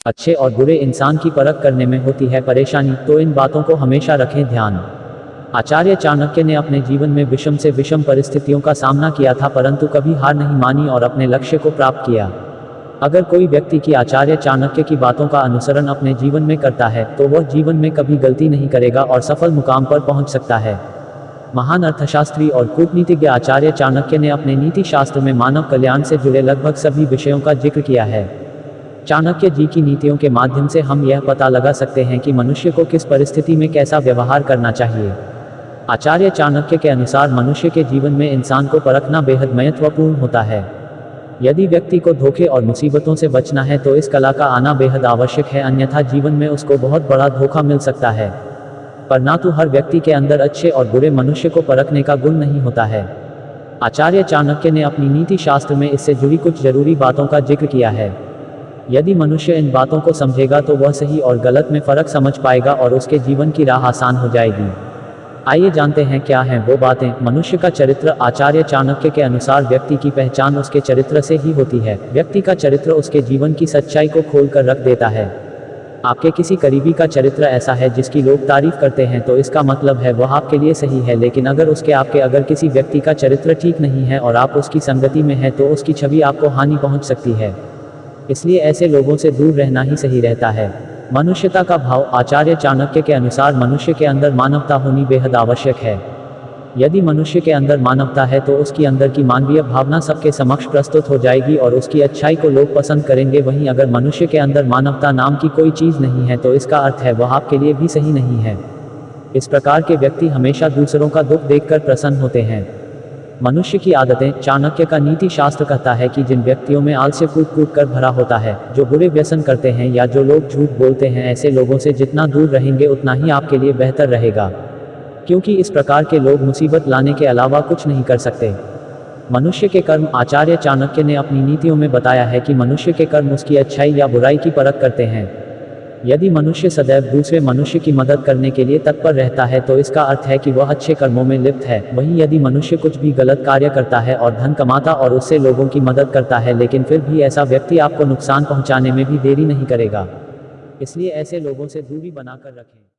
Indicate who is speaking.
Speaker 1: अच्छे और बुरे इंसान की परख करने में होती है परेशानी, तो इन बातों को हमेशा रखें ध्यान। आचार्य चाणक्य ने अपने जीवन में विषम से विषम परिस्थितियों का सामना किया था, परंतु कभी हार नहीं मानी और अपने लक्ष्य को प्राप्त किया। अगर कोई व्यक्ति की आचार्य चाणक्य की बातों का अनुसरण अपने जीवन में करता है तो वह जीवन में कभी गलती नहीं करेगा और सफल मुकाम पर पहुंच सकता है। महान अर्थशास्त्री और कूटनीतिज्ञ आचार्य चाणक्य ने अपने नीति शास्त्र में मानव कल्याण से जुड़े लगभग सभी विषयों का जिक्र किया है। चाणक्य जी की नीतियों के माध्यम से हम यह पता लगा सकते हैं कि मनुष्य को किस परिस्थिति में कैसा व्यवहार करना चाहिए। आचार्य चाणक्य के अनुसार मनुष्य के जीवन में इंसान को परखना बेहद महत्वपूर्ण होता है। यदि व्यक्ति को धोखे और मुसीबतों से बचना है तो इस कला का आना बेहद आवश्यक है, अन्यथा जीवन में उसको बहुत बड़ा धोखा मिल सकता है। परंतु हर व्यक्ति के अंदर अच्छे और बुरे मनुष्य को परखने का गुण नहीं होता है। आचार्य चाणक्य ने अपनी नीति शास्त्र में इससे जुड़ी कुछ जरूरी बातों का जिक्र किया है। यदि मनुष्य इन बातों को समझेगा तो वह सही और गलत में फर्क समझ पाएगा और उसके जीवन की राह आसान हो जाएगी। आइए जानते हैं क्या हैं वो बातें। मनुष्य का चरित्र। आचार्य चाणक्य के अनुसार व्यक्ति की पहचान उसके चरित्र से ही होती है। व्यक्ति का चरित्र उसके जीवन की सच्चाई को खोल कर रख देता है। आपके किसी करीबी का चरित्र ऐसा है जिसकी लोग तारीफ करते हैं तो इसका मतलब है वह आपके लिए सही है, लेकिन अगर किसी व्यक्ति का चरित्र ठीक नहीं है और आप उसकी संगति में हैं तो उसकी छवि आपको हानि पहुंच सकती है। इसलिए ऐसे लोगों से दूर रहना ही सही रहता है। मनुष्यता का भाव। आचार्य चाणक्य के अनुसार मनुष्य के अंदर मानवता होनी बेहद आवश्यक है। यदि मनुष्य के अंदर मानवता है तो उसकी अंदर की मानवीय भावना सबके समक्ष प्रस्तुत हो जाएगी और उसकी अच्छाई को लोग पसंद करेंगे। वहीं अगर मनुष्य के अंदर मानवता नाम की कोई चीज़ नहीं है तो इसका अर्थ है वह आपके लिए भी सही नहीं है। इस प्रकार के व्यक्ति हमेशा दूसरों का दुख देखकर प्रसन्न होते हैं। मनुष्य की आदतें। चाणक्य का नीति शास्त्र कहता है कि जिन व्यक्तियों में आलस्य कूट कर भरा होता है, जो बुरे व्यसन करते हैं या जो लोग झूठ बोलते हैं, ऐसे लोगों से जितना दूर रहेंगे उतना ही आपके लिए बेहतर रहेगा, क्योंकि इस प्रकार के लोग मुसीबत लाने के अलावा कुछ नहीं कर सकते। मनुष्य के कर्म। आचार्य चाणक्य ने अपनी नीतियों में बताया है कि मनुष्य के कर्म उसकी अच्छाई या बुराई की परख करते हैं। यदि मनुष्य सदैव दूसरे मनुष्य की मदद करने के लिए तत्पर रहता है तो इसका अर्थ है कि वह अच्छे कर्मों में लिप्त है। वहीं यदि मनुष्य कुछ भी गलत कार्य करता है और धन कमाता और उससे लोगों की मदद करता है, लेकिन फिर भी ऐसा व्यक्ति आपको नुकसान पहुंचाने में भी देरी नहीं करेगा। इसलिए ऐसे लोगों से दूरी बनाकर रखें।